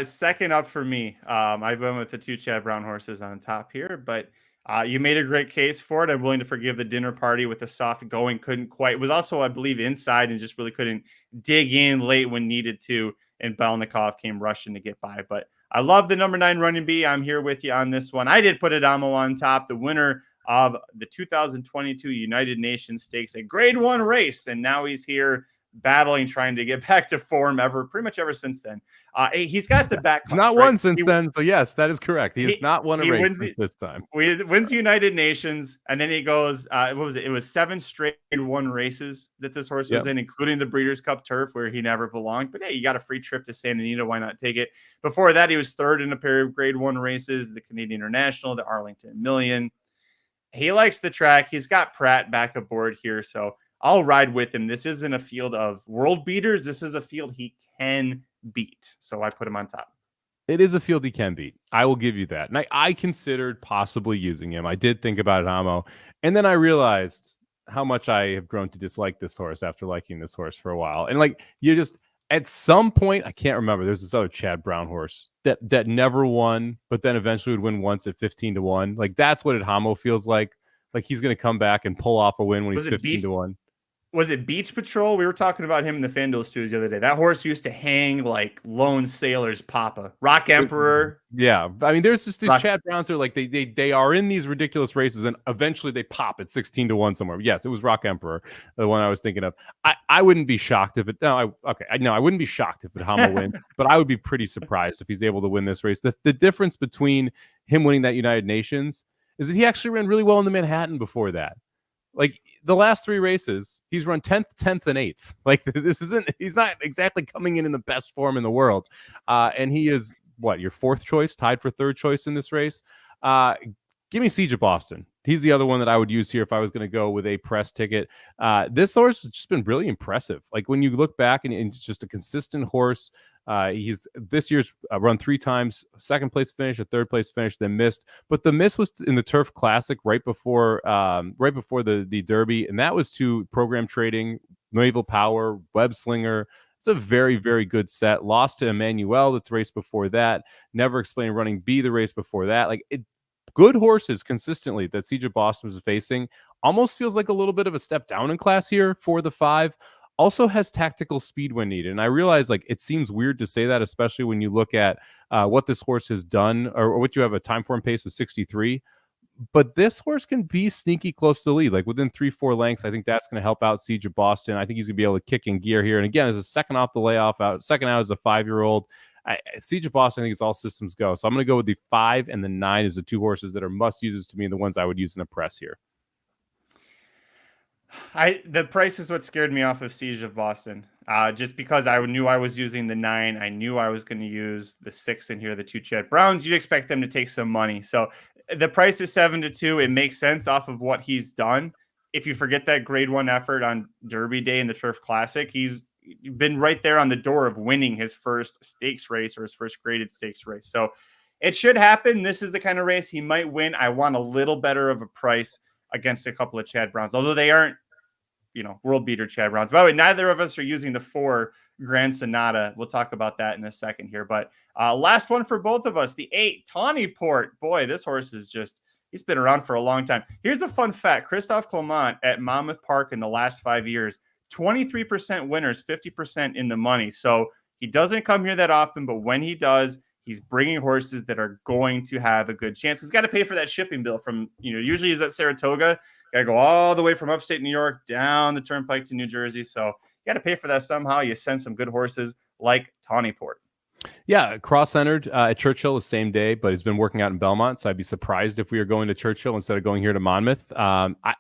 Second up for me. I've been with the 2 Chad Brown horses on top here, but you made a great case for it. I'm willing to forgive the dinner party with the soft going. Couldn't quite. Was also, I believe, inside and just really couldn't dig in late when needed to. And Belnikov came rushing to get by. But I love the number 9 Running B. I'm here with you on this one. I did put Adamo on top, the winner of the 2022 United Nations Stakes, a Grade 1 race, and now he's here battling, trying to get back to form pretty much ever since then. He's got the back. He's not won since then, so yes, that is correct. He has not won a race this time. Wins the United Nations, and then he goes, what was it? It was 7 straight 1 races that this horse was in, including the Breeders' Cup Turf, where he never belonged. But hey, you got a free trip to Santa Anita. Why not take it? Before that, he was 3rd in a pair of Grade 1 races, the Canadian International, the Arlington Million. He likes the track. He's got Pratt back aboard here, so I'll ride with him. This isn't a field of world beaters. This is a field he can beat, so I put him on top. It is a field he can beat. I will give you that. And I considered possibly using him. I did think about it, Hamo, and then I realized how much I have grown to dislike this horse after liking this horse for a while. And like, At some point, I can't remember. There's this other Chad Brown horse that never won, but then eventually would win once at 15-1. Like that's what Hamo feels like. Like he's going to come back and pull off a win when he's 15-1. Was it Beach Patrol? We were talking about him in the FanDuel studios the other day. That horse used to hang like Lone Sailor's Papa. Rock Emperor. Yeah. I mean, there's just these Chad Browns are like they are in these ridiculous races and eventually they pop at 16-1 somewhere. Yes, it was Rock Emperor, the one I was thinking of. I wouldn't be shocked if it I wouldn't be shocked if it Hamo wins, but I would be pretty surprised if he's able to win this race. The difference between him winning that United Nations is that he actually ran really well in the Manhattan before that. Like the last 3 races, he's run 10th, 10th, and 8th. Like he's not exactly coming in the best form in the world. And he is your 4th choice, tied for 3rd choice in this race. Give me Siege of Boston. He's the other one that I would use here if I was going to go with a press ticket. This horse has just been really impressive. Like when you look back and it's just a consistent horse. He's this year's run 3 times, 2nd place finish, a 3rd place finish, then missed. But the miss was in the Turf Classic right before the Derby, and that was to program trading, Naval Power, Web Slinger. It's a very, very good set. Lost to Emmanuel the race before that. Never Explained Running B the race before that. Good horses consistently that Siege of Boston was facing. Almost feels like a little bit of a step down in class here for the 5. Also has tactical speed when needed. And I realize it seems weird to say that, especially when you look at what this horse has done or what you have a time form pace of 63. But this horse can be sneaky close to the lead, like within 3-4 lengths. I think that's going to help out Siege of Boston. I think he's going to be able to kick in gear here. And again, as a second off the layoff, second out as a 5-year-old. Siege of Boston, I think it's all systems go. So I'm going to go with the 5 and the 9 as the 2 horses that are must uses to me, and the ones I would use in the press here. The price is what scared me off of Siege of Boston. Just because I knew I was using the 9, I knew I was going to use the 6 in here, the 2 Chad Browns. You'd expect them to take some money. So the price is 7-2. It makes sense off of what he's done. If you forget that grade 1 effort on Derby Day in the Turf Classic, he's been right there on the door of winning his first stakes race or his first graded stakes race. So it should happen. This is the kind of race he might win. I want a little better of a price against a couple of Chad Browns, although they aren't, world beater Chad Browns. By the way, neither of us are using the 4 Grand Sonata. We'll talk about that in a second here. But last one for both of us, the 8 Tawny Port. Boy, this horse is he's been around for a long time. Here's a fun fact. Christophe Clement at Monmouth Park in the last 5 years, 23% winners, 50% in the money. So he doesn't come here that often, but when he does, he's bringing horses that are going to have a good chance. He's got to pay for that shipping bill from, usually he's at Saratoga. Got to go all the way from upstate New York down the turnpike to New Jersey. So you got to pay for that somehow. You send some good horses like Tawny Port. Yeah, cross-centered at Churchill the same day, but he's been working out in Belmont. So I'd be surprised if we were going to Churchill instead of going here to Monmouth. I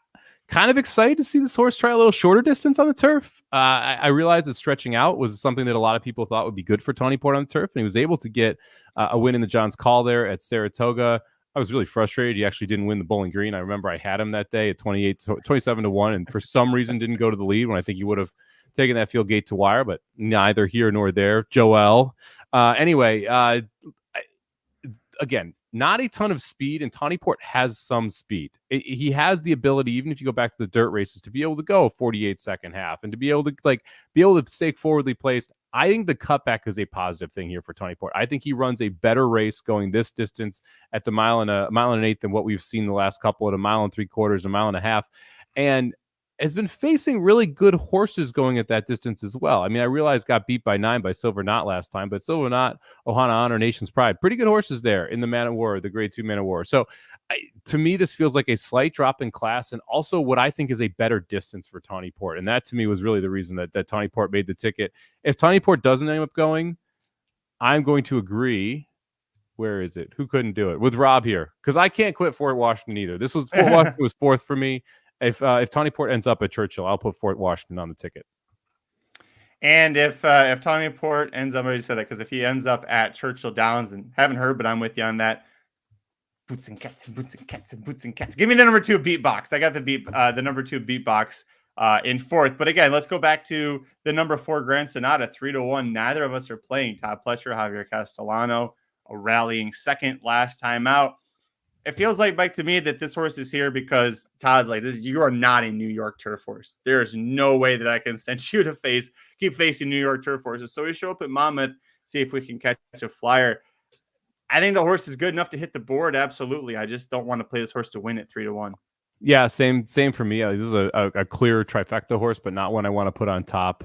kind of excited to see this horse try a little shorter distance on the turf. I realized that stretching out was something that a lot of people thought would be good for Tawny Port on the turf, and he was able to get a win in the John's Call there at Saratoga. I was really frustrated. He actually didn't win the Bowling Green. I remember I had him that day at 27-1, and for some reason didn't go to the lead when I think he would have taken that field gate to wire, but neither here nor there. Joel. Again, not a ton of speed, and Tawny Port has some speed. He has the ability, even if you go back to the dirt races, to be able to go 48 second half and to be able to stay forwardly placed. I think the cutback is a positive thing here for Tawny Port. I think he runs a better race going this distance at the mile and an eighth than what we've seen the last couple at a 1 3/4, 1.5 miles, and has been facing really good horses going at that distance as well. I mean, I realize got beat by 9 by Silver Knot last time, but Silver Knot, Ohana Honor, Nation's Pride, pretty good horses there in the Man of War, the grade 2 Man of War. So to me, this feels like a slight drop in class and also what I think is a better distance for Tawny Port. And that to me was really the reason that Tawny Port made the ticket. If Tawny Port doesn't end up going, I'm going to agree. Where is it? Who couldn't do it? With Rob here. Because I can't quit Fort Washington either. Fort Washington was 4th for me. If Tawny Port ends up at Churchill, I'll put Fort Washington on the ticket. And if Tawny Port ends up, I already said that, because if he ends up at Churchill Downs, and haven't heard, but I'm with you on that. Boots and cats and boots and cats and boots and cats. Give me the number 2 beat box. I got the number 2 beat box in 4th. But again, let's go back to the number 4 Grand Sonata, 3-1. Neither of us are playing. Todd Pletcher, Javier Castellano, a rallying second last time out. it feels like, Mike, to me that this horse is here because Todd's like, this. You are not a New York turf horse. There is no way that I can send you to keep facing New York turf horses. So we show up at Monmouth, see if we can catch a flyer. I think the horse is good enough to hit the board. Absolutely. I just don't want to play this horse to win at 3-1. Yeah, same for me. This is a clear trifecta horse, but not one I want to put on top.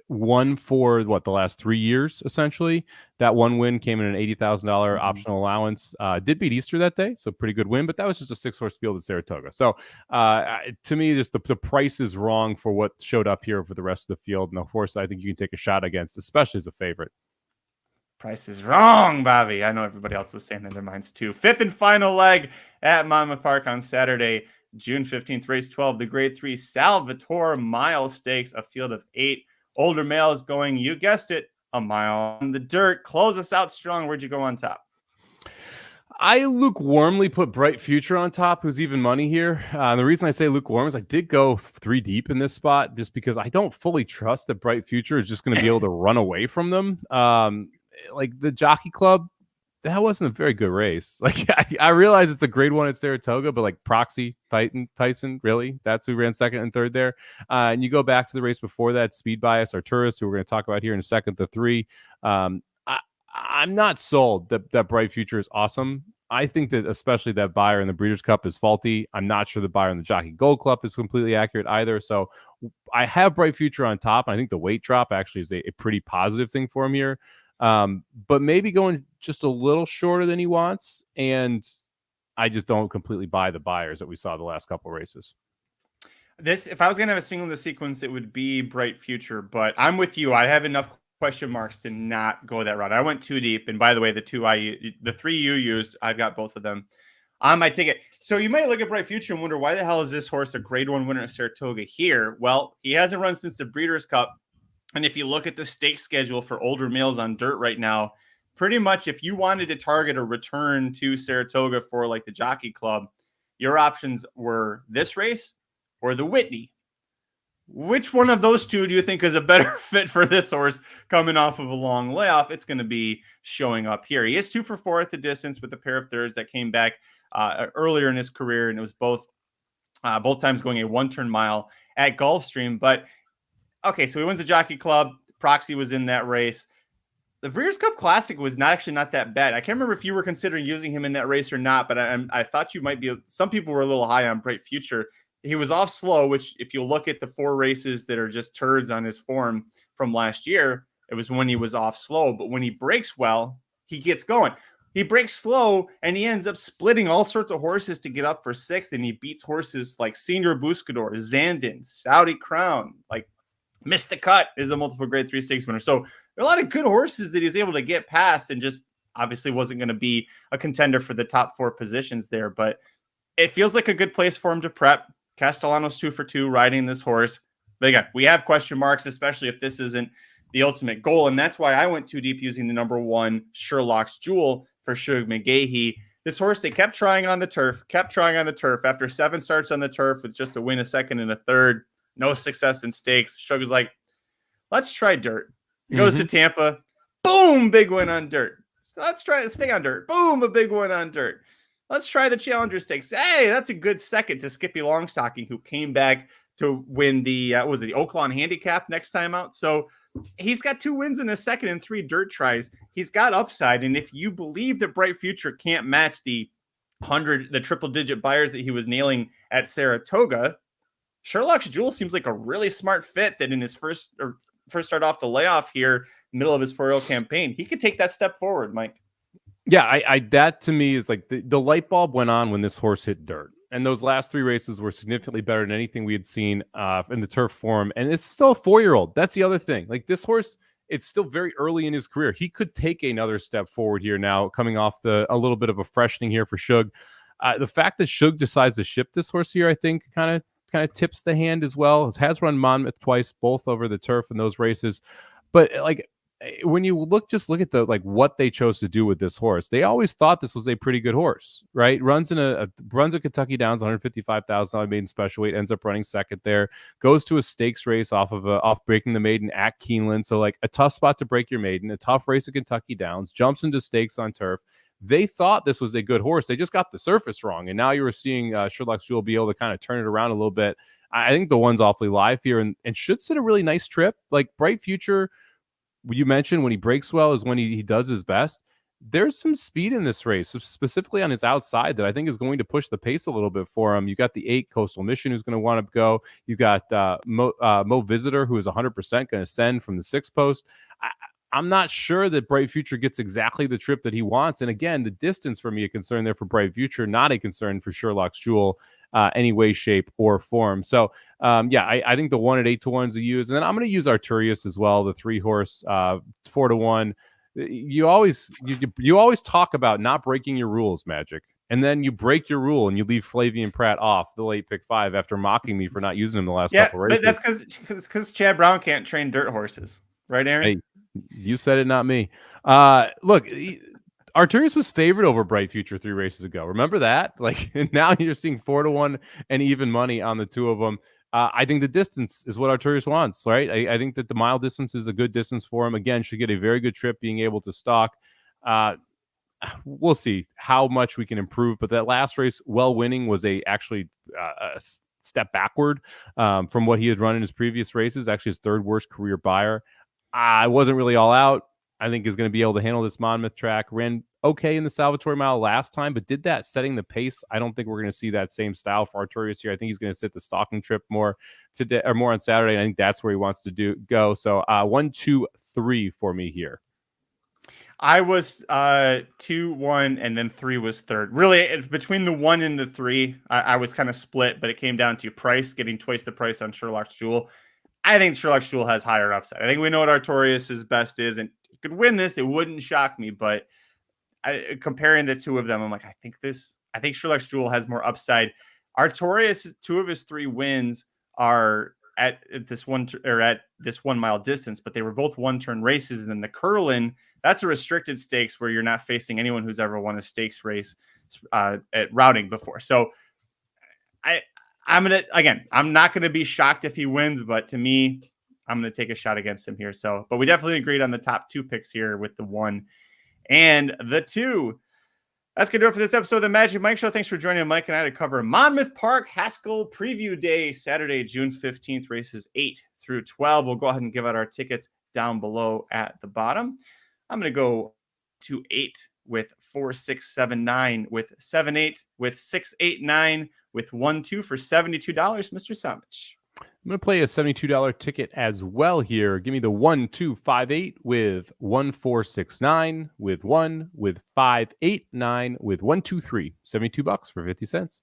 One for the last 3 years, essentially. That one win came in an $80,000 optional allowance. Did beat Easter that day, so pretty good win, but that was just a 6-horse field at Saratoga. So to me, just the price is wrong for what showed up here for the rest of the field. And of course, I think you can take a shot against, especially as a favorite. Price is wrong, Bobby. I know everybody else was saying in their minds too. Fifth and final leg at Monmouth Park on Saturday, June 15th, race 12, the grade 3 Salvatore Mile Stakes, a field of 8 older males going, you guessed it, a mile on the dirt. Close us out strong. Where'd you go on top? I lukewarmly put Bright Future on top, who's even money here. The reason I say lukewarm is I did go 3 deep in this spot just because I don't fully trust that Bright Future is just going to be able to run away from them. Like the Jockey Club, that wasn't a very good race. Like I realize it's a grade 1 at Saratoga, but like Proxy, Tyson, really? That's who ran second and third there. And you go back to the race before that, Speed Bias, Arturus, who we're going to talk about here in a second, the 3. I'm not sold that Bright Future is awesome. I think that especially that buyer in the Breeders' Cup is faulty. I'm not sure the buyer in the Jockey Gold Club is completely accurate either. So I have Bright Future on top. And I think the weight drop actually is a pretty positive thing for him here. But maybe going just a little shorter than he wants. And I just don't completely buy the buyers that we saw the last couple of races. If I was going to have a single in the sequence, it would be Bright Future, but I'm with you. I have enough question marks to not go that route. I went too deep. And by the way, the 3 you used, I've got both of them on my ticket. So you might look at Bright Future and wonder, why the hell is this horse a grade 1 winner at Saratoga here? Well, he hasn't run since the Breeders' Cup. And if you look at the stake schedule for older males on dirt right now, pretty much if you wanted to target a return to Saratoga for like the Jockey Club, your options were this race or the Whitney. Which one of those two do you think is a better fit for this horse coming off of a long layoff? It's going to be showing up here. He is 2 for 4 at the distance with a pair of thirds that came back earlier in his career, and it was both times going a 1-turn mile at Gulfstream. But okay, so he wins the Jockey Club. Proxy was in that race. The Breeders' Cup Classic was not that bad. I can't remember if you were considering using him in that race or not, but I thought you might be. Some people were a little high on Bright Future. He was off slow, which if you look at the 4 races that are just turds on his form from last year, it was when he was off slow. But when he breaks well, he gets going. He breaks slow, and he ends up splitting all sorts of horses to get up for 6th, and he beats horses like Senior Buscador, Zandon, Saudi Crown, like Missed the Cut is a multiple grade 3 stakes winner. So there are a lot of good horses that he's able to get past, and just obviously wasn't going to be a contender for the top 4 positions there. But it feels like a good place for him to prep. Castellano's 2 for 2 riding this horse. But again, we have question marks, especially if this isn't the ultimate goal. And that's why I went too deep using the number 1 Sherlock's Jewel for Shug McGahee. This horse, they kept trying on the turf. After 7 starts on the turf with just a win, a second, and a third, no success in stakes. Shug was like, let's try dirt. He goes to Tampa. Boom, big win on dirt. So let's try to stay on dirt. Boom, a big win on dirt. Let's try the Challenger Stakes. Hey, that's a good second to Skippy Longstocking, who came back to win the the Oaklawn Handicap next time out. So he's got 2 wins in a second and 3 dirt tries. He's got upside, and if you believe that Bright Future can't match the triple-digit buyers that he was nailing at Saratoga, Sherlock's Jewel seems like a really smart fit. That in his first start off the layoff here, middle of his 4-year campaign, he could take that step forward, Mike. Yeah, I that to me is like the light bulb went on when this horse hit dirt. And those last 3 races were significantly better than anything we had seen in the turf form. And it's still a 4-year-old. That's the other thing. Like this horse, it's still very early in his career. He could take another step forward here now, coming off a little bit of a freshening here for Shug. The fact that Shug decides to ship this horse here, I think, kind of tips the hand as well. It has run Monmouth twice, both over the turf in those races. But like, when you look at the what they chose to do with this horse, they always thought this was a pretty good horse, right? Runs a Kentucky Downs, $155,000 maiden special weight, ends up running second there, goes to a stakes race off breaking the maiden at Keeneland. So like a tough spot to break your maiden, a tough race at Kentucky Downs, jumps into stakes on turf, they thought this was a good horse. They just got the surface wrong. And now you were seeing Sherlock's Jewel be able to kind of turn it around a little bit. I think the one's awfully live here and should sit a really nice trip. Like Bright Future, you mentioned when he breaks well is when he does his best. There's some speed in this race, specifically on his outside, that I think is going to push the pace a little bit for him. You got the 8 Coastal Mission who's going to want to go. You got Mo Visitor, who is 100% going to send from the 6 post. I'm not sure that Bright Future gets exactly the trip that he wants. And again, the distance for me a concern there for Bright Future, not a concern for Sherlock's Jewel, any way, shape, or form. So, I think the 1 at 8 to 1 is a use. And then I'm going to use Arturius as well, the 3 horse, 4 to 1. You always talk about not breaking your rules, Magic. And then you break your rule and you leave Flavian Pratt off the late pick 5 after mocking me for not using him the last couple races. But that's because Chad Brown can't train dirt horses. Right, Aaron? Hey, you said it, not me. Look, Arturius was favored over Bright Future 3 races ago. Remember that? Like, and now you're seeing 4 to 1 and even money on the 2 of them. I think the distance is what Arturius wants, right? I think that the mile distance is a good distance for him. Again, should get a very good trip being able to stalk. We'll see how much we can improve. But that last race, well winning, was actually a step backward from what he had run in his previous races. Actually, his 3rd worst career buyer. I wasn't really all out. I think is going to be able to handle this Monmouth track. Ran okay in the Salvatore Mile last time, but did that setting the pace. I don't think we're going to see that same style for Arturius here. I think he's going to sit the stalking trip more today or more on Saturday. And I think that's where he wants to go. So 1, 2, 3 for me here. I was 2, 1, and then 3 was 3rd. Really, between the 1 and the 3, I was kind of split, but it came down to price, getting twice the price on Sherlock's Jewel. I think Sherlock's Jewel has higher upside. I think we know what Arturius's best is, and he could win this. It wouldn't shock me, but comparing the 2 of them, I'm like, I think Sherlock's Jewel has more upside. Arturius, 2 of his 3 wins are at this 1 mile distance, but they were both 1-turn races. And then the Curlin, that's a restricted stakes where you're not facing anyone who's ever won a stakes race at routing before. So I'm not gonna be shocked if he wins, but to me, I'm gonna take a shot against him here. So, but we definitely agreed on the top 2 picks here with the 1 and the 2. That's gonna do it for this episode of the Magic Mike Show. Thanks for joining Mike and I to cover Monmouth Park Haskell Preview Day, Saturday, June 15th, races 8 through 12. We'll go ahead and give out our tickets down below at the bottom. I'm gonna go to 8 with 4, 6, 7, 9, with 7, 8, with 6, 8, 9, with 1, 2 for $72, Mr. Somich. I'm going to play a $72 ticket as well here. Give me the 1, 2, 5, 8 with 1, 4, 6, 9 with 1 with 5, 8, 9 with 1, 2, 3. $72 for 50 cents.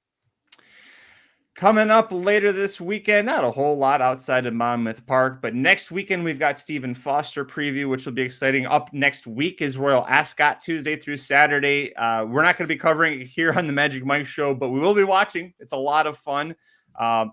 Coming up later this weekend, not a whole lot outside of Monmouth Park, but next weekend we've got Stephen Foster preview, which will be exciting. Up next week is Royal Ascot, Tuesday through Saturday. We're not going to be covering it here on the Magic Mike Show, but we will be watching. It's a lot of fun.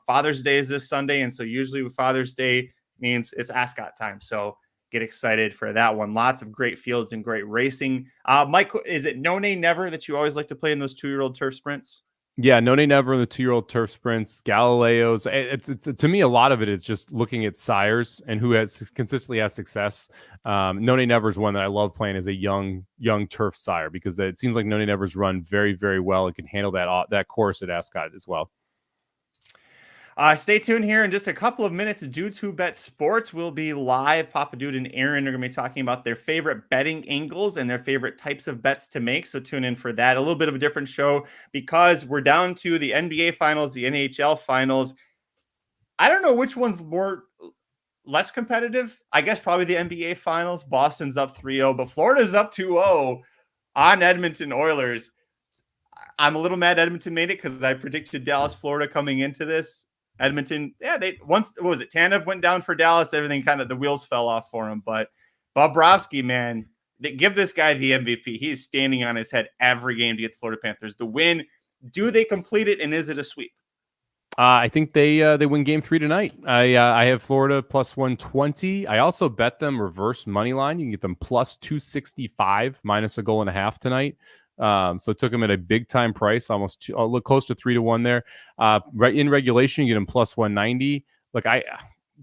Father's Day is this Sunday, and so usually with Father's Day means it's Ascot time. So get excited for that one. Lots of great fields and great racing. Mike, is it No Nay Never that you always like to play in those 2-year-old turf sprints? Yeah, No Nay Never in the 2-year-old turf sprints, Galileos. It's to me, a lot of it is just looking at sires and who has consistently has success. No Nay Never is one that I love playing as a young turf sire because it seems like No Nay Never's run very, very well and can handle that course at Ascot as well. Stay tuned here in just a couple of minutes. Dudes Who Bet Sports will be live. Papa Dude and Aaron are going to be talking about their favorite betting angles and their favorite types of bets to make. So tune in for that. A little bit of a different show because we're down to the NBA finals, the NHL finals. I don't know which one's less competitive. I guess probably the NBA finals. Boston's up 3-0, but Florida's up 2-0 on Edmonton Oilers. I'm a little mad Edmonton made it because I predicted Dallas, Florida coming into this. Edmonton, Tanev went down for Dallas. Everything kind of the wheels fell off for him. But Bobrovsky, man, they give this guy the MVP. He is standing on his head every game to get the Florida Panthers the win. Do they complete it, and is it a sweep? I think they win Game 3 tonight. I have Florida plus 120. I also bet them reverse money line. You can get them plus 265 minus a goal and a half tonight. So it took them at a big time price, almost look close to 3 to 1 there. Right in regulation, you get them plus 190. Look,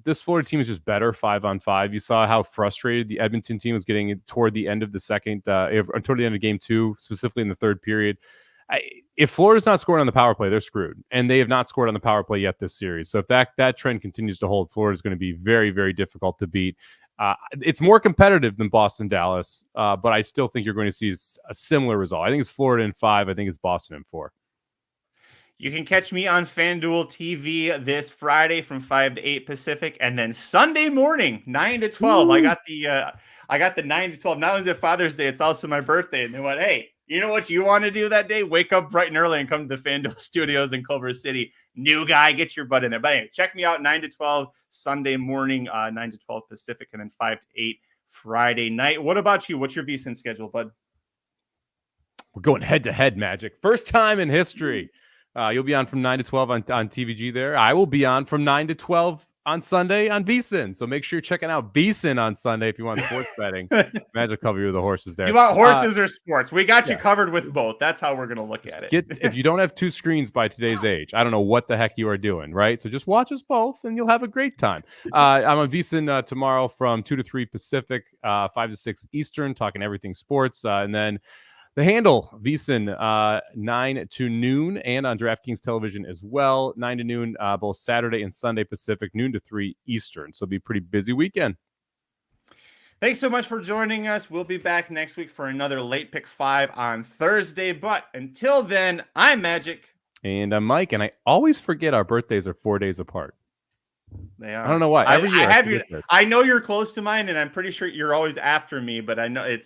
this Florida team is just better 5-on-5. You saw how frustrated the Edmonton team was getting toward the end of the second, toward the end of game 2, specifically in the third period. If Florida's not scoring on the power play, they're screwed, and they have not scored on the power play yet this series. So if that trend continues to hold, Florida's going to be very, very difficult to beat. It's more competitive than Boston, Dallas, but I still think you're going to see a similar result. I think it's Florida in 5. I think it's Boston in 4. You can catch me on FanDuel TV this Friday from 5 to 8 Pacific, and then Sunday morning 9 to 12. Ooh. I got the 9 to 12. Not only is it Father's Day, it's also my birthday. And they went, hey, you know what you want to do that day? Wake up bright and early and come to the FanDuel Studios in Culver City. New guy, get your butt in there. But anyway, check me out 9 to 12 Sunday morning, 9 to 12 Pacific, and then 5 to 8 Friday night. What about you? What's your VSiN schedule, bud? We're going head-to-head, Magic. First time in history. You'll be on from 9 to 12 on TVG there. I will be on from 9 to 12 on Sunday on VSiN. So make sure you're checking out VSiN on Sunday if you want sports betting. Magic cover you with the horses there. You want horses or sports? We got you covered with both. That's how we're going to look at it. If you don't have 2 screens by today's age, I don't know what the heck you are doing, right? So just watch us both and you'll have a great time. I'm on VSiN tomorrow from 2 to 3 Pacific, 5 to 6 Eastern, talking everything sports. And then the handle, VSiN, 9 to noon, and on DraftKings television as well, 9 to noon, both Saturday and Sunday Pacific, noon to 3 Eastern. So it'll be a pretty busy weekend. Thanks so much for joining us. We'll be back next week for another Late Pick 5 on Thursday. But until then, I'm Magic. And I'm Mike, and I always forget our birthdays are 4 days apart. They are. I don't know why. Every year, I know you're close to mine, and I'm pretty sure you're always after me. But I know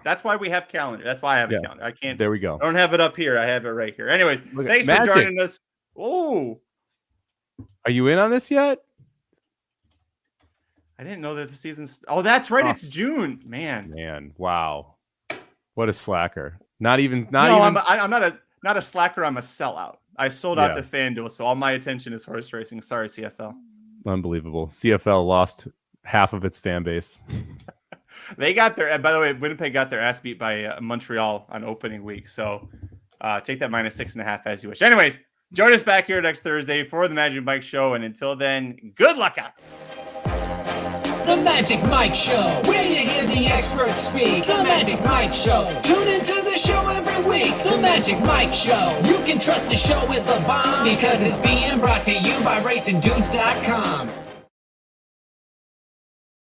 that's why we have calendar. That's why I have a calendar. I can't. There we go. I don't have it up here. I have it right here. Anyways, thanks for joining us. Oh, are you in on this yet? I didn't know that the season's. Oh, that's right. It's June. Man. Wow. What a slacker. Not even. I'm not a slacker. I'm a sellout. I sold out to FanDuel, so all my attention is horse racing. Sorry, CFL. Unbelievable. CFL lost half of its fan base. They got their. By the way, Winnipeg got their ass beat by Montreal on opening week. So take that -6.5 as you wish. Anyways, join us back here next Thursday for the Magic Mike Show. And until then, good luck out there. The Magic Mike Show, where you hear the experts speak. The Magic Mike Show. Tune into the show every week. The Magic Mike Show. You can trust the show is the bomb because it's being brought to you by RacingDudes.com.